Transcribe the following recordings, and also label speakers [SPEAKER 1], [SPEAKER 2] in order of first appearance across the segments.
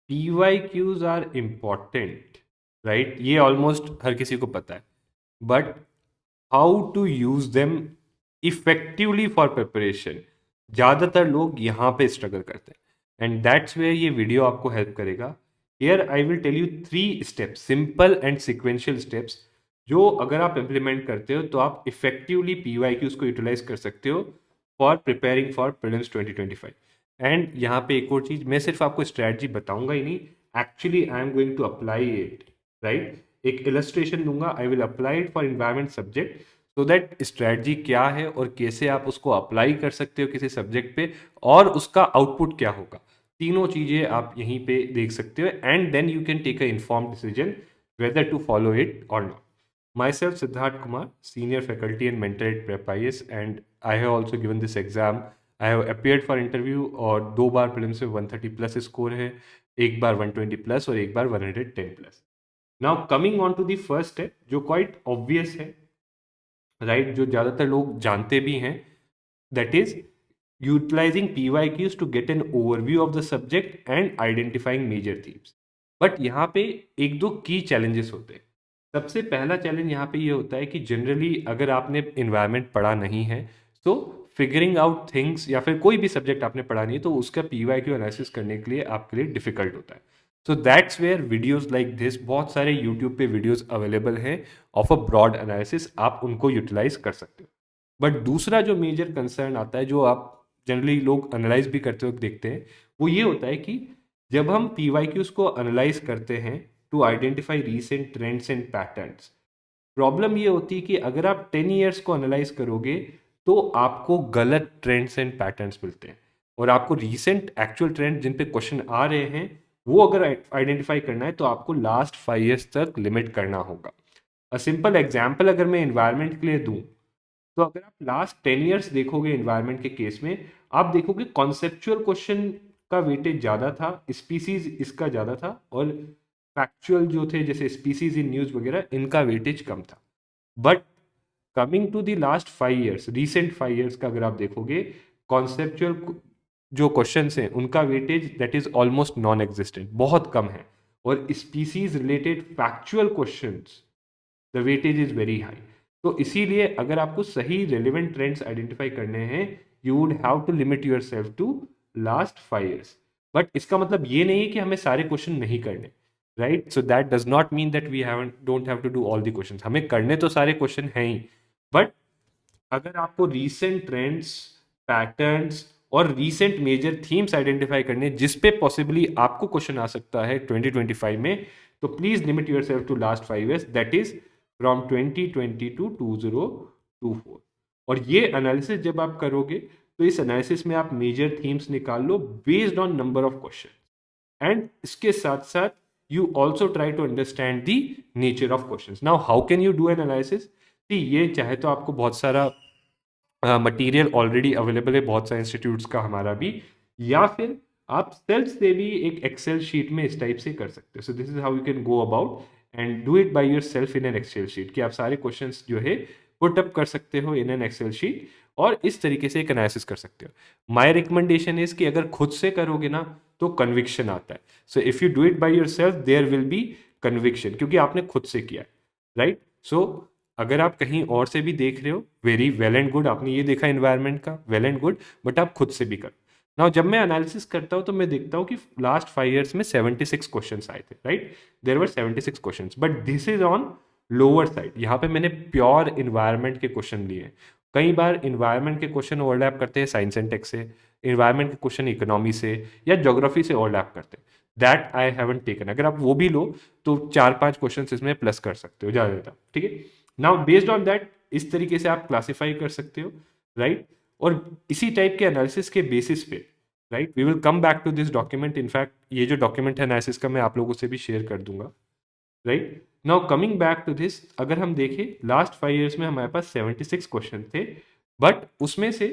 [SPEAKER 1] PYQs are important, right, ये almost हर किसी को पता है, but how to use them effectively for preparation, ज़्यादातर लोग यहाँ पे स्ट्रगल करते हैं, एंड दैट्स वेयर ये वीडियो आपको हेल्प करेगा। Here I will tell you 3 steps, simple and sequential steps, जो अगर आप इम्प्लीमेंट करते हो तो आप इफेक्टिवली PYQs को यूटिलाइज कर सकते हो for preparing for prelims 2025। And यहाँ पे एक और चीज़, मैं सिर्फ आपको स्ट्रैटेजी बताऊंगा ही नहीं, actually I am going to apply it, right. एक इलस्ट्रेशन दूंगा, I will apply it for environment subject, so that strategy क्या है और कैसे आप उसको अप्लाई कर सकते हो किसी सब्जेक्ट पे, और उसका आउटपुट क्या होगा, तीनों चीज़ें आप यहीं पे देख सकते हो, and then you can take a informed decision whether to follow it और not. Myself, Siddharth Kumar, Senior Faculty and Mentor at Prep IS, and I have also given this exam. I have appeared for interview और 2 बार prelims में 130 plus score है, एक बार 120 plus और एक बार 110 plus. Now coming on to the first step, जो quite obvious है, right, जो ज़्यादातर लोग जानते भी हैं, that is utilising PYQs to get an overview of the subject and identifying major themes. But यहाँ पे एक दो की चैलेंजेस होते हैं। सबसे पहला चैलेंज यहाँ पे ये होता है कि जनरली अगर आपने इन्वायरमेंट पढ़ा नहीं है, तो फिगरिंग आउट थिंग्स या फिर कोई भी सब्जेक्ट आपने पढ़ा नहीं है, तो उसका PYQ एनालिसिस करने के लिए आपके लिए डिफिकल्ट होता है। So that's where videos like this, बहुत सारे यूट्यूब पे वीडियोस अवेलेबल हैं ऑफ अ ब्रॉड एनालिसिस, आप उनको यूटिलाइज कर सकते हो। बट दूसरा जो मेजर कंसर्न आता है, जो आप जनरली लोग एनालाइज भी करते हुए देखते हैं, वो ये होता है कि जब हम PYQs को एनालाइज करते हैं to identify recent trends and patterns, problem ये होती है कि अगर आप 10 ईयर्स को एनालाइज करोगे तो आपको गलत ट्रेंड्स एंड पैटर्न्स मिलते हैं, और आपको रीसेंट एक्चुअल ट्रेंड जिन पे क्वेश्चन आ रहे हैं वो अगर आइडेंटिफाई करना है तो आपको लास्ट 5 ईयर्स तक लिमिट करना होगा। अ सिंपल एग्जाम्पल अगर मैं इन्वायरमेंट के लिए दूं, तो अगर आप लास्ट 10 ईयर्स देखोगे इन्वायरमेंट के केस में, आप देखोगे कॉन्सेप्चुअल क्वेश्चन का वेटेज ज़्यादा था, स्पीसीज इसका ज़्यादा था, और फैक्चुअल जो थे जैसे स्पीसीज इन न्यूज़ वगैरह इनका वेटेज कम था। But coming to the last 5 years, recent 5 years का अगर आप देखोगे, कॉन्सेप्चुअल जो क्वेश्चन हैं उनका weightage that is almost non existent, बहुत कम है, और species related factual questions the weightage is very high. तो इसीलिए अगर आपको सही रेलिवेंट ट्रेंड्स आइडेंटिफाई करने हैं, you would have to limit yourself to last 5 years. But इसका मतलब ये नहीं है कि हमें सारे क्वेश्चन नहीं करने, right. So that does not mean that we have don't have to do all the question, हमें करने तो सारे क्वेश्चन हैं ही, बट अगर आपको रीसेंट ट्रेंड्स, पैटर्न्स और रीसेंट मेजर थीम्स आइडेंटिफाई करने जिस पे पॉसिबली आपको क्वेश्चन आ सकता है 2025 में, तो please limit yourself to last 5 years, that is from 2020 to 2024। और ये एनालिसिस जब आप करोगे तो इस एनालिसिस में आप मेजर थीम्स निकाल लो based on number of question, and इसके साथ साथ you also try to understand the nature of questions. Now how can you do an analysis? See, ये चाहे तो आपको बहुत सारा मटेरियल ऑलरेडी अवेलेबल है बहुत सारे इंस्टीट्यूट्स का, हमारा भी, या फिर आप सेल्फ से भी एक एक्सेल शीट में इस टाइप से कर सकते हो। So this is how you can go about and do it by yourself in an excel sheet, कि आप सारे क्वेश्चंस जो है पुट अप कर सकते हो इन एन एक्सेल शीट, और इस तरीके से एक एनालिसिस कर सकते हो। माय रिकमेंडेशन इज कि अगर खुद से करोगे ना तो कन्विक्शन आता है। So if you do it by yourself there will be conviction, क्योंकि आपने खुद से किया है, राइट। सो अगर आप कहीं और से भी देख रहे हो, वेरी वेल एंड गुड, आपने ये देखा एनवायरनमेंट का, वेल एंड गुड, बट आप खुद से भी करो। नाउ जब मैं एनालिसिस करता हूँ तो मैं देखता हूँ कि लास्ट 5 ईयर्स में 76 क्वेश्चन आए थे, right, there were 76 question, but this is on lower side. यहाँ पे मैंने प्योर इन्वायरमेंट के क्वेश्चन लिए हैं। कई बार इन्वायरमेंट के क्वेश्चन ओवरलैप करते हैं साइंस एंड टेक से, इन्वायरमेंट के क्वेश्चन इकोनॉमी से या ज्योग्राफी से ओवरलैप करते हैं, दैट आई हैवंट टेकन। अगर आप वो भी लो तो 4-5 क्वेश्चन इसमें प्लस कर सकते हो ज़्यादा ज़्यादा, ठीक है। नाउ बेस्ड ऑन दैट इस तरीके से आप क्लासीफाई कर सकते हो, राइट। और इसी टाइप के एनालिसिस के बेसिस पे, right, we will come back to this document. In fact ये जो डॉक्यूमेंट है एनालिसिस का मैं आप लोगों से भी शेयर कर दूंगा, right. Now coming back to this, अगर हम देखें लास्ट 5 ईयर्स में हमारे पास 76 क्वेश्चन थे, बट उसमें से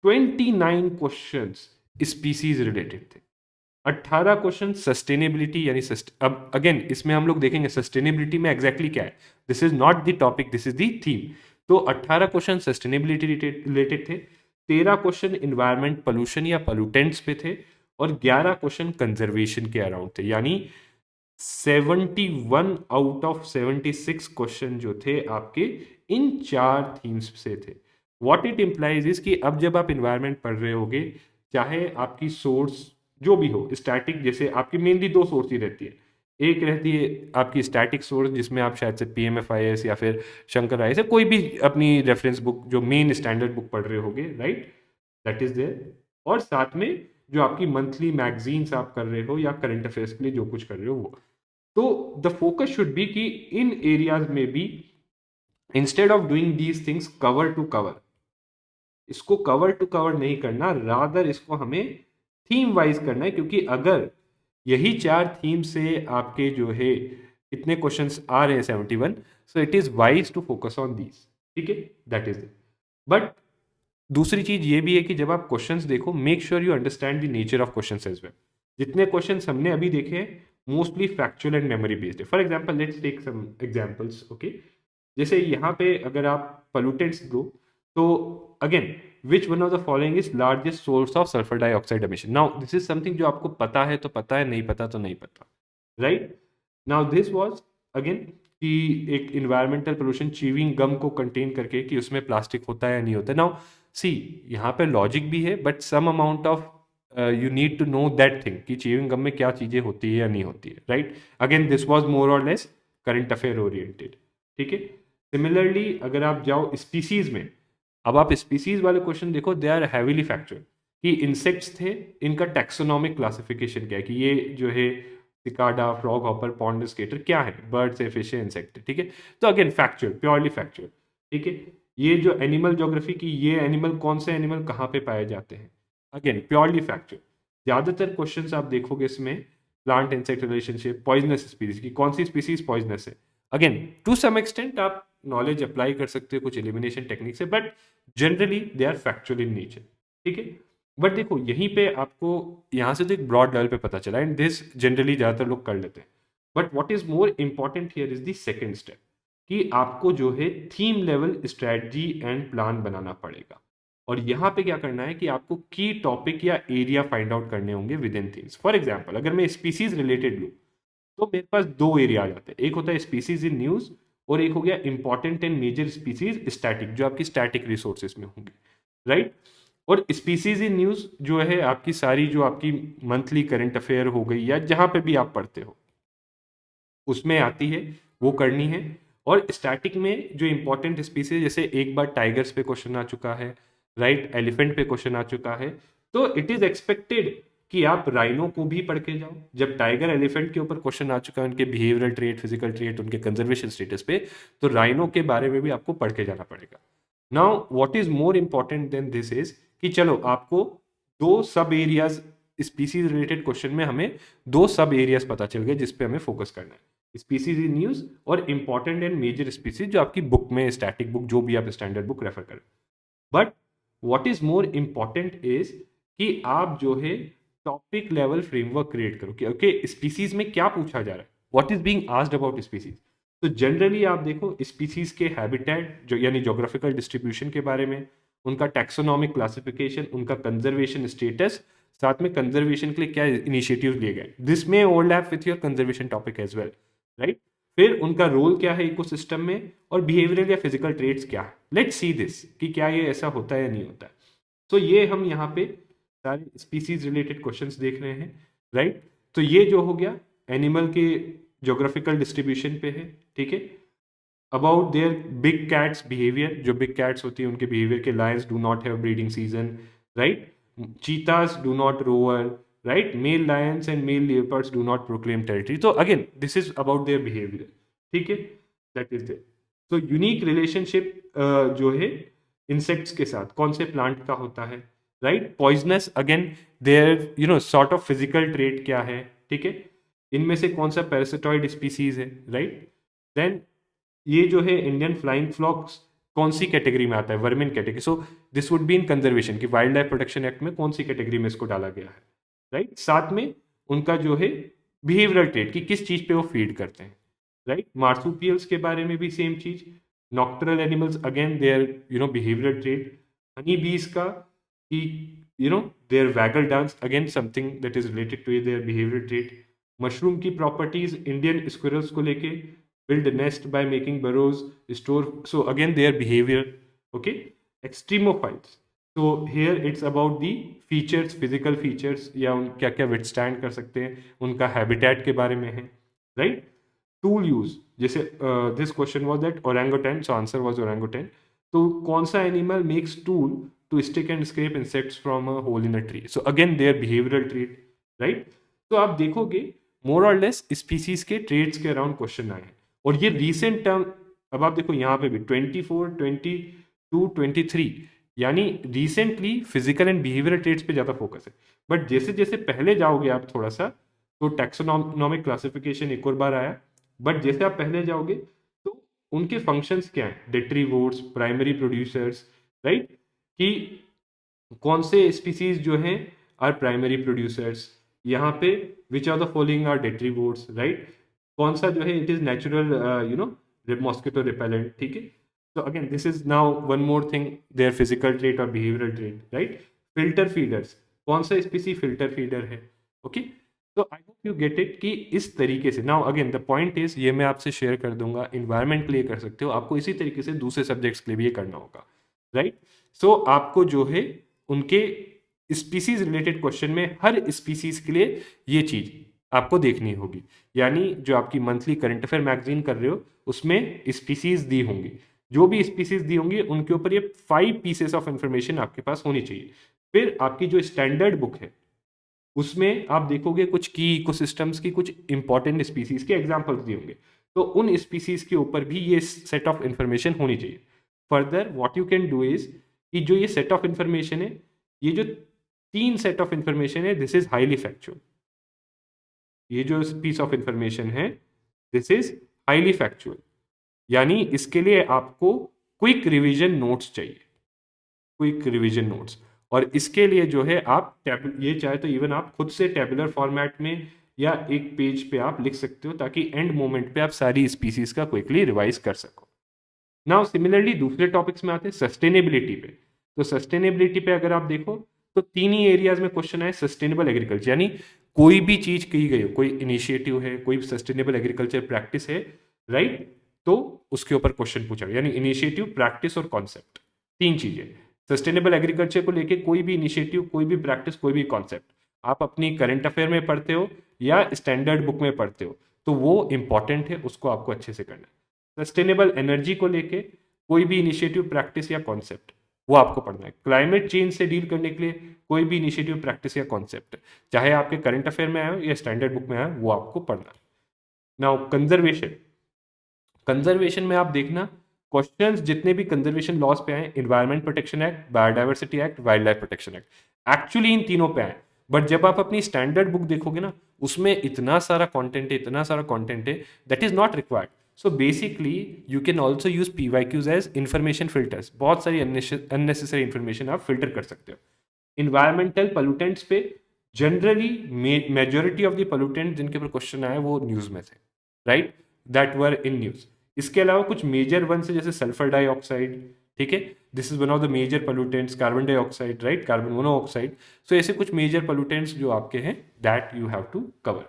[SPEAKER 1] 29 क्वेश्चन स्पीसीज रिलेटेड थे, 18 क्वेश्चन सस्टेनेबिलिटी यानी अब अगेन इसमें हम लोग देखेंगे सस्टेनेबिलिटी में एग्जैक्टली क्या है, this is not the topic, this is the theme. तो 18 क्वेश्चन सस्टेनेबिलिटी रिलेटेड थे, 13 क्वेश्चन इन्वायरमेंट पोल्यूशन या पोल्यूटेंट्स पे थे, और 11 क्वेश्चन कंजर्वेशन के अराउंड थे, यानी 71 आउट ऑफ 76 क्वेश्चन जो थे आपके इन 4 थीम्स से थे। व्हाट इट इम्प्लाइज इज कि अब जब आप इन्वायरमेंट पढ़ रहे होगे, चाहे आपकी सोर्स जो भी हो, स्टैटिक, जैसे आपकी मेनली 2 सोर्स ही रहती है। एक रहती है आपकी स्टैटिक सोर्स, जिसमें आप शायद से PMFIS या फिर शंकर IAS या कोई भी अपनी रेफरेंस बुक जो मेन स्टैंडर्ड बुक पढ़ रहे होगे, राइट, दैट इज देयर। और साथ में जो आपकी मंथली मैगजीन्स आप कर रहे हो या करंट अफेयर्स के लिए जो कुछ कर रहे हो वो। तो द फोकस शुड बी कि इन एरियाज में भी instead of doing these things cover to cover, इसको कवर टू कवर नहीं करना, रादर इसको हमें थीम वाइज करना है, क्योंकि अगर यही 4 थीम से आपके जो है इतने क्वेश्चंस आ रहे हैं 71, so it is wise to focus on these. ठीक है, दैट इज इट। बट दूसरी चीज ये भी है कि जब आप क्वेश्चंस देखो, make sure you understand the nature of questions as well. जितने क्वेश्चंस हमने अभी देखे हैं mostly factual and memory based है। For example let's take some examples, okay. जैसे यहाँ पे अगर आप पोल्यूटेंट्स दो, तो again which one of the following is largest source of sulphur dioxide emission. Now this is something जो आपको पता है तो पता है, नहीं पता तो नहीं पता, right. Now this was again कि एक इन्वायरमेंटल पोल्यूशन च्यूइंग गम को कंटेन करके कि उसमें प्लास्टिक होता है या नहीं होता है। नाउ सी, यहाँ पे लॉजिक भी है, but some amount of you need to know that thing कि च्यूइंग गम में क्या चीजें होती है या नहीं होती है, right. Again this was more और लेस करंट अफेयर ओरिएंटेड। ठीक है। सिमिलरली अगर आप जाओ स्पीसीज में, अब आप स्पीसीज वाले क्वेश्चन देखो, दे आर हैवीली फैक्चुअल कि इंसेक्ट्स थे, इनका टैक्सोनॉमिक क्लासिफिकेशन क्या है, कि ये जो है cicada, frog hopper, pond skater क्या है, बर्ड्स है, फिश है, इंसेक्ट है। ठीक है, तो अगेन फैक्चुअल, प्योरली फैक्चुअल। ठीक है। ये जो एनिमल ज्योग्राफी की, ये एनिमल कौन से एनिमल कहाँ पे पाए जाते हैं, अगेन प्योरली फैक्चुअल। ज्यादातर क्वेश्चंस आप देखोगे इसमें plant insect relationship, poisonous species की कौन सी स्पीसीज पॉइजनस है, अगेन टू सम एक्सटेंट आप नॉलेज अप्लाई कर सकते हो कुछ एलिमिनेशन टेक्निक से, but generally they are factual in nature. ठीक है। बट देखो यहीं पे आपको यहाँ से तो एक ब्रॉड लेवल पे पता चला, एंड दिस जनरली ज्यादातर लोग कर लेते हैं। But what is more important here is the second step, कि आपको जो है theme level strategy and plan बनाना पड़ेगा। और यहाँ पे क्या करना है कि आपको की टॉपिक या एरिया फाइंड आउट करने होंगे with in themes. For example अगर मैं स्पीसीज रिलेटेड लूँ, तो मेरे पास 2 एरिया आ जाते हैं, एक होता है स्पीसीज इन न्यूज, और एक हो गया important and major species static, जो आपकी स्टैटिक रिसोर्सेज में होंगे, राइट। और स्पीसीज इन न्यूज जो है आपकी सारी जो आपकी मंथली करंट अफेयर हो गई या जहां पे भी आप पढ़ते हो उसमें आती है, वो करनी है। और स्टैटिक में जो इंपॉर्टेंट स्पीसीज, जैसे एक बार टाइगर्स पे क्वेश्चन आ चुका है, राइट, एलिफेंट पे क्वेश्चन आ चुका है, तो इट इज एक्सपेक्टेड कि आप राइनो को भी पढ़ के जाओ। जब टाइगर एलिफेंट के ऊपर क्वेश्चन आ चुका है, उनके बिहेवियरल ट्रेट, फिजिकल ट्रेट, उनके कंजर्वेशन स्टेटस पे, तो राइनो के बारे में भी आपको पढ़ के जाना पड़ेगा। Now what is more important than this is कि चलो आपको 2 सब एरियाज, स्पीसीज रिलेटेड क्वेश्चन में हमें 2 सब एरियाज पता चल गए जिस पे हमें फोकस करना है, स्पीसीज इन न्यूज और इंपॉर्टेंट एंड मेजर स्पीसीज जो आपकी बुक में, स्टैटिक बुक जो भी आप स्टैंडर्ड बुक रेफर करें। But what is more important is कि आप जो है टॉपिक लेवल फ्रेमवर्क क्रिएट करो कि ओके स्पीसीज में क्या पूछा जा रहा है, what is being asked about species. तो जनरली आप देखो स्पीसीज के हैबिटेट जो यानी जोग्राफिकल डिस्ट्रीब्यूशन के बारे में, उनका टैक्सोनॉमिक क्लासिफिकेशन, उनका कंजर्वेशन स्टेटस, साथ में कंजर्वेशन के लिए क्या इनिशिएटिव लिए गए, दिस में overlap with your conservation topic as well, right. फिर उनका रोल क्या है इकोसिस्टम में, और बिहेवियरल या फिजिकल ट्रेट्स क्या है। लेट्स सी दिस कि क्या ये ऐसा होता है या नहीं होता है। तो ये हम यहाँ पे सारे स्पीसीज रिलेटेड क्वेश्चंस देख रहे हैं, राइट। तो ये जो हो गया एनिमल के ज्योग्राफिकल डिस्ट्रीब्यूशन पे है। ठीक है। About their big cats behaviour, जो बिग कैट्स होती है उनके बिहेवियर के, lions do not have breeding season, right, cheetahs do not roar, right, male lions and male leopards do not proclaim territory. तो again this is about their behaviour. ठीक है, that is their. तो unique relationship जो है insects के साथ कौन से प्लांट का होता है, right, poisonous, again there sort of physical trait क्या है। ठीक है, इनमें से कौन सा पैरासिटॉइड स्पीसीज है, राइट। देन ये जो है इंडियन फ्लाइंग फ्लॉक्स कौन सी कैटेगरी में आता है, vermin category. So this would be in conservation की वाइल्ड लाइफ प्रोटेक्शन एक्ट में कौन सी कैटेगरी में इसको डाला गया है, राइट। साथ में उनका जो है बिहेवियरल ट्रेट कि किस चीज पे वो फीड करते हैं, राइट। मार्सूपियल्स के बारे में भी सेम चीज, nocturnal animals again there behavioural trait, honey bees का कि you know, their waggle dance, again something that is related to their behavioral trait. Mushroom की प्रॉपर्टीज इंडियन स्क्विरल्स को लेके, build a nest by making burrows, store, so again their behavior. Okay, extremophiles, so here it's about the features, physical features, या उन क्या क्या withstand कर सकते हैं, उनका habitat के बारे में है, right? टूल यूज, जैसे this question was that orangutan, so answer was orangutan, तो कौन सा animal makes tool to stick and scrape insects from a hole in a tree, so again there behavioural trait, right? तो आप देखोगे more और less species के traits के around question आए हैं, और ये रीसेंट टर्म, अब आप देखो यहाँ पे भी 24, 22, 23, यानी recently physical and behavioural traits पे ज़्यादा फोकस है। बट जैसे जैसे पहले जाओगे आप थोड़ा सा, तो टैक्सोनॉमिक क्लासिफिकेशन एक और बार आया, बट जैसे आप पहले जाओगे तो उनके फंक्शंस क्या हैं, डेट्रीवोर्स, प्राइमरी प्रोड्यूसर्स, राइट? कि कौन से स्पीसीज जो हैं आर प्राइमरी प्रोड्यूसर्स, यहाँ पे which are the following are detritivores, right? कौन सा जो है it is natural, you know, mosquito repellent, ठीक है? तो again this is now one more thing, their physical trait और behavioural trait, right? Filter feeders, कौन सा स्पीसी फिल्टर फीडर है, ओके? तो I hope you get it कि इस तरीके से, now again the point is, ये मैं आपसे शेयर कर दूंगा, इन्वायरमेंट के लिए कर सकते हो, आपको इसी तरीके से दूसरे सब्जेक्ट्स के लिए भी ये करना होगा, राइट? सो आपको जो है उनके स्पीसीज रिलेटेड क्वेश्चन में हर स्पीसीज के लिए ये चीज आपको देखनी होगी, यानी जो आपकी मंथली करंट अफेयर मैगजीन कर रहे हो उसमें स्पीसीज दी होंगी, जो भी स्पीसीज दी होंगी उनके ऊपर ये 5 पीसेस ऑफ इंफॉर्मेशन आपके पास होनी चाहिए। फिर आपकी जो स्टैंडर्ड बुक है उसमें आप देखोगे कुछ की इकोसिस्टम्स की कुछ इंपॉर्टेंट स्पीसीज के एग्जांपल्स दिए होंगे, तो उन स्पीसीज के ऊपर भी ये सेट ऑफ इंफॉर्मेशन होनी चाहिए। Further what you can do is कि जो ये सेट ऑफ इंफॉर्मेशन है, ये जो 3 सेट ऑफ इंफॉर्मेशन है, दिस इज हाईली फैक्चुअल। ये जो पीस ऑफ इंफॉर्मेशन है दिस इज हाईली फैक्चुअल, यानी इसके लिए आपको क्विक रिवीजन नोट्स चाहिए, क्विक रिवीजन नोट्स। और इसके लिए जो है आप ये चाहे तो इवन आप खुद से टेबुलर फॉर्मेट में या एक पेज पे आप लिख सकते हो, ताकि एंड मोमेंट पे आप सारी स्पीसीज का क्विकली रिवाइज कर सको। नाउ सिमिलरली दूसरे टॉपिक्स में आते हैं सस्टेनेबिलिटी पे। तो सस्टेनेबिलिटी पे अगर आप देखो तो 3 ही एरियाज में क्वेश्चन आए, सस्टेनेबल एग्रीकल्चर, यानी कोई भी चीज की गई हो, कोई इनिशिएटिव है, कोई सस्टेनेबल एग्रीकल्चर प्रैक्टिस है, राइट? तो उसके ऊपर क्वेश्चन पूछा गया, यानी इनिशिएटिव, प्रैक्टिस और कॉन्सेप्ट, 3 चीजें। सस्टेनेबल एग्रीकल्चर को लेके कोई भी इनिशिएटिव, कोई भी प्रैक्टिस, कोई भी कॉन्सेप्ट आप अपनी करंट अफेयर में पढ़ते हो या स्टैंडर्ड बुक में पढ़ते हो, तो वो इंपॉर्टेंट है, उसको आपको अच्छे से करना है। सस्टेनेबल एनर्जी को लेके कोई भी इनिशिएटिव, प्रैक्टिस या कॉन्सेप्ट, वो आपको पढ़ना है। क्लाइमेट चेंज से डील करने के लिए कोई भी इनिशिएटिव, प्रैक्टिस या कॉन्सेप्ट, चाहे आपके करंट अफेयर में आए हो या स्टैंडर्ड बुक में आए हो, वो आपको पढ़ना है। नाउ कंजर्वेशन, कंजर्वेशन में आप देखना क्वेश्चंस जितने भी कंजर्वेशन लॉज पे आए, environment protection act, biodiversity act, wild life protection act, actually in तीनों पे आए। बट जब आप अपनी स्टैंडर्ड बुक देखोगे ना, उसमें इतना सारा कंटेंट है, इतना सारा कंटेंट है, that is not required. So basically you can also use PYQs as information filters, बहुत सारी अननेसेसरी इन्फॉर्मेशन आप फिल्टर कर सकते हो। इन्वायरमेंटल पोल्यूटेंट्स पे generally majority of the pollutant जिनके ऊपर क्वेश्चन आए वो न्यूज में थे, right? That were in news. इसके अलावा कुछ मेजर वन से, जैसे सल्फर डाइऑक्साइड, ठीक है, this is one of the major pollutants, carbon dioxide, right, carbon monoxide. So ऐसे कुछ मेजर पोल्यूटेंट्स जो आपके हैं, that you have to cover.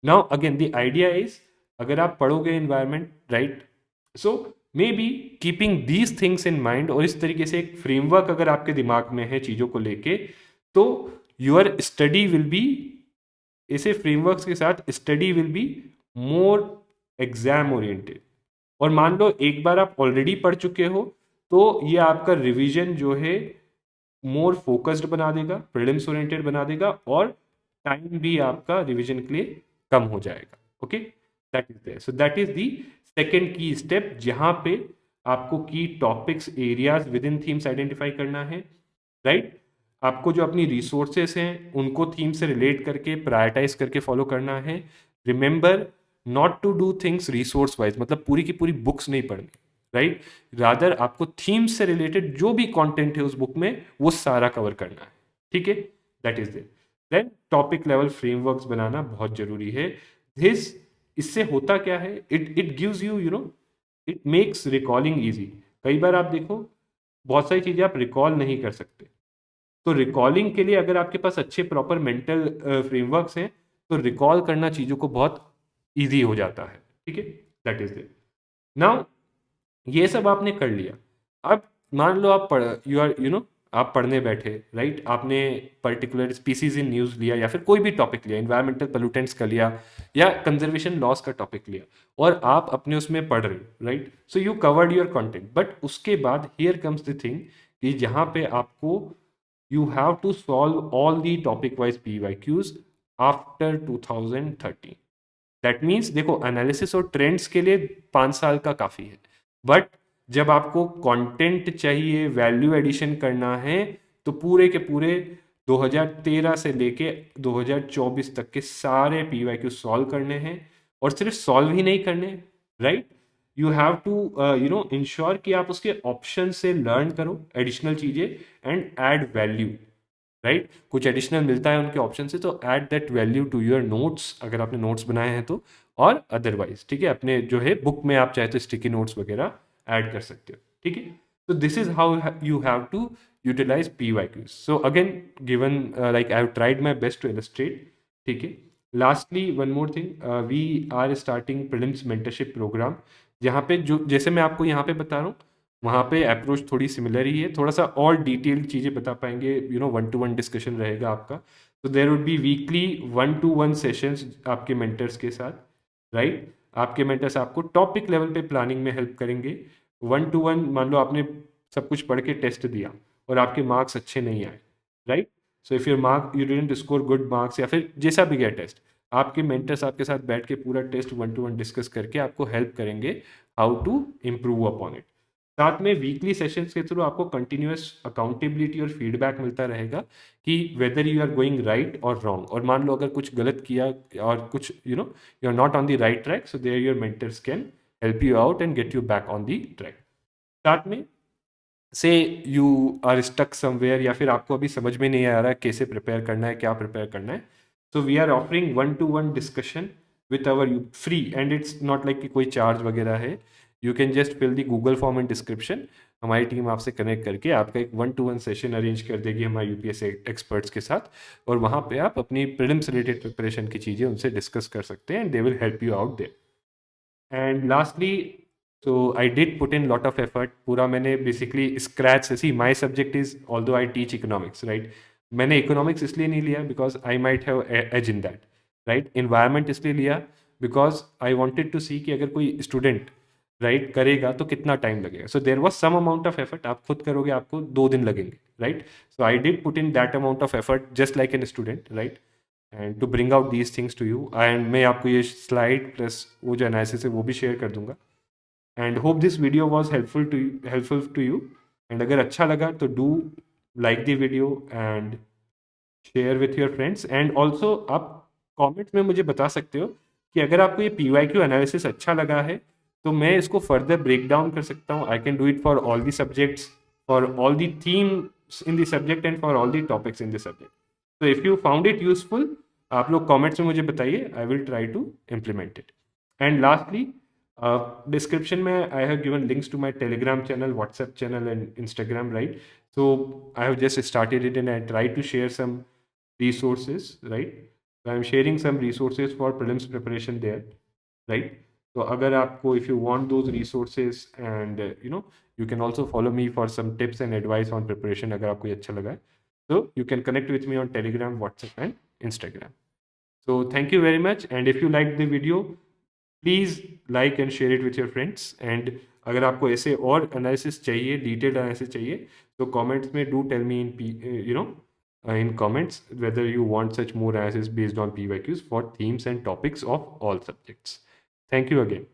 [SPEAKER 1] Now again the idea is, अगर आप पढ़ोगे environment, right, so maybe keeping these things in mind, और इस तरीके से एक फ्रेमवर्क अगर आपके दिमाग में है चीजों को लेके, तो योर स्टडी विल बी, ऐसे फ्रेमवर्क्स के साथ study will be more exam oriented. और मान लो एक बार आप ऑलरेडी पढ़ चुके हो, तो ये आपका रिवीजन जो है मोर फोकस्ड बना देगा, प्रीलिम्स ओरिएंटेड बना देगा, और टाइम भी आपका रिवीजन के लिए कम हो जाएगा। Okay, that is there. So that is the second key step, जहां पे आपको key topics, areas within themes identify करना है, राइट? आपको जो अपनी रिसोर्सेस हैं उनको थीम से रिलेट करके, प्रायोरिटाइज करके फॉलो करना है। Remember not to do things resource wise, मतलब पूरी की पूरी बुक्स नहीं पढ़नी, राइट? रादर आपको थीम से रिलेटेड जो भी कंटेंट है उस बुक में, वो सारा कवर करना है, ठीक है? That is it. Then topic level frameworks बनाना बहुत जरूरी है। दिस, इससे होता क्या है, it it gives you, you know, it makes recalling easy. कई बार आप देखो बहुत सारी चीजें आप रिकॉल नहीं कर सकते, तो रिकॉलिंग के लिए अगर आपके पास अच्छे प्रॉपर मेंटल फ्रेमवर्क्स हैं तो रिकॉल करना चीज़ों को बहुत ईजी हो जाता है, ठीक है। That is it. नाउ ये सब आपने कर लिया। अब मान लो आप पढ़ यू आर यू नो आप पढ़ने बैठे, राइट, आपने पर्टिकुलर स्पीसीज इन न्यूज़ लिया या फिर कोई भी टॉपिक लिया, इन्वायरमेंटल पोल्यूटेंट्स का लिया या कंजर्वेशन लॉस का टॉपिक लिया, और आप अपने उसमें पढ़ रहे हो, right. So you covered your content, but उसके बाद हियर कम्स द थिंग कि जहाँ पे आपको you have to solve all the topic wise PYQs after 2030। That means देखो एनालिसिस और ट्रेंड्स के लिए 5 साल का काफ़ी है, बट जब आपको कंटेंट चाहिए, वैल्यू एडिशन करना है, तो पूरे के पूरे 2013 से लेके 2024 तक के सारे PYQ सॉल्व करने हैं। और सिर्फ सॉल्व ही नहीं करने, right, you have to ensure कि आप उसके ऑप्शन से लर्न करो एडिशनल चीज़ें एंड ऐड वैल्यू, राइट। कुछ एडिशनल मिलता है उनके ऑप्शन से तो add that value to your notes, अगर आपने नोट्स बनाए हैं तो, और अदरवाइज, ठीक है, अपने जो है बुक में आप चाहे तो स्टिकी नोट्स वगैरह ऐड कर सकते हो, ठीक है। तो this is how you have to utilise PYQs। So again given like I have tried my best to illustrate, ठीक है। Lastly one more thing, we are starting prelims mentorship programme, जहाँ पे जो जैसे मैं आपको यहाँ पे बता रहा हूँ वहाँ पे अप्रोच थोड़ी सिमिलर ही है, थोड़ा सा और डिटेल्ड चीज़ें बता पाएंगे, 1-to-1 डिस्कशन रहेगा आपका। तो there would be weekly 1-to-1 sessions आपके मेंटर्स के साथ, राइट। आपके मेंटर्स आपको टॉपिक लेवल पे प्लानिंग में हेल्प करेंगे। 1-to-1, मान लो आपने सब कुछ पढ़ के टेस्ट दिया और आपके मार्क्स अच्छे नहीं आए, right. So if your mark you didn't score good marks या फिर जैसा भी गया टेस्ट, आपके मेंटर्स आपके साथ बैठ के पूरा टेस्ट 1-to-1 डिस्कस करके आपको हेल्प करेंगे how to improve upon it. साथ में वीकली सेशंस के थ्रू आपको कंटिन्यूअस अकाउंटेबिलिटी और फीडबैक मिलता रहेगा कि whether you are going right और रॉन्ग, और मान लो अगर कुछ गलत किया और कुछ you are not on the right track, so there your mentors can help you out and get you back on the track. साथ में से यू आर स्टक समवेयर या फिर आपको अभी समझ में नहीं आ रहा है कैसे प्रिपेयर करना है, क्या प्रिपेयर करना है, so we are offering 1-to-1 discussion with our free, and it's not like कि कोई चार्ज वगैरह है। You can just fill the Google form in description, हमारी टीम आपसे कनेक्ट करके आपका एक 1-to-1 सेशन अरेंज कर देगी हमारे यूपीएससी एक्सपर्ट्स के साथ, और वहाँ पे आप अपनी प्रीलिम्स रिलेटेड प्रिपरेशन की चीज़ें उनसे डिस्कस कर सकते हैं and they will help you out there. And lastly, so I did put in lot of effort, पूरा मैंने बेसिकली स्क्रैच से, see my subject is although I teach economics, right, मैंने इकोनॉमिक्स इसलिए नहीं लिया because I might have edge in that, right. Environment इसलिए लिया because I wanted to see कि अगर कोई स्टूडेंट राइट करेगा तो कितना टाइम लगेगा, so there was some amount of effort, आप खुद करोगे आपको 2 दिन लगेंगे, right. So I did put in that amount of effort just like an student, right, and to bring out these things to you, and मैं आपको ये slide plus वो जो एनालिसिस है वो भी शेयर कर दूंगा। And hope this video was helpful to you, and अगर अच्छा लगा तो do like the video and share with your friends, and also आप कमेंट्स में मुझे बता सकते हो कि अगर आपको ये PYQ एनालिसिस अच्छा लगा है तो मैं इसको फर्दर ब्रेक डाउन कर सकता हूँ। I can do it for all the subjects, for all the themes in the subject and for all the topics in the subject. तो if you found it useful, आप लोग comments में मुझे बताइए, I will try to implement it. And lastly, description में I have given links to my Telegram channel, WhatsApp channel, and Instagram, right? So I have just started it and I try to share some resources, right? So I'm sharing some resources for prelims preparation there, right? So अगर आपको, if you want those resources, and you can also follow me for some tips and advice on preparation अगर आपको ये अच्छा लगा है, so you can connect with me on Telegram, WhatsApp, and Instagram. So thank you very much, and if you liked the video, please like and share it with your friends. And अगर आपको ऐसे और analysis चाहिए, detailed analysis चाहिए, तो comments में do tell me in comments whether you want such more analysis based on PYQs for themes and topics of all subjects. Thank you again.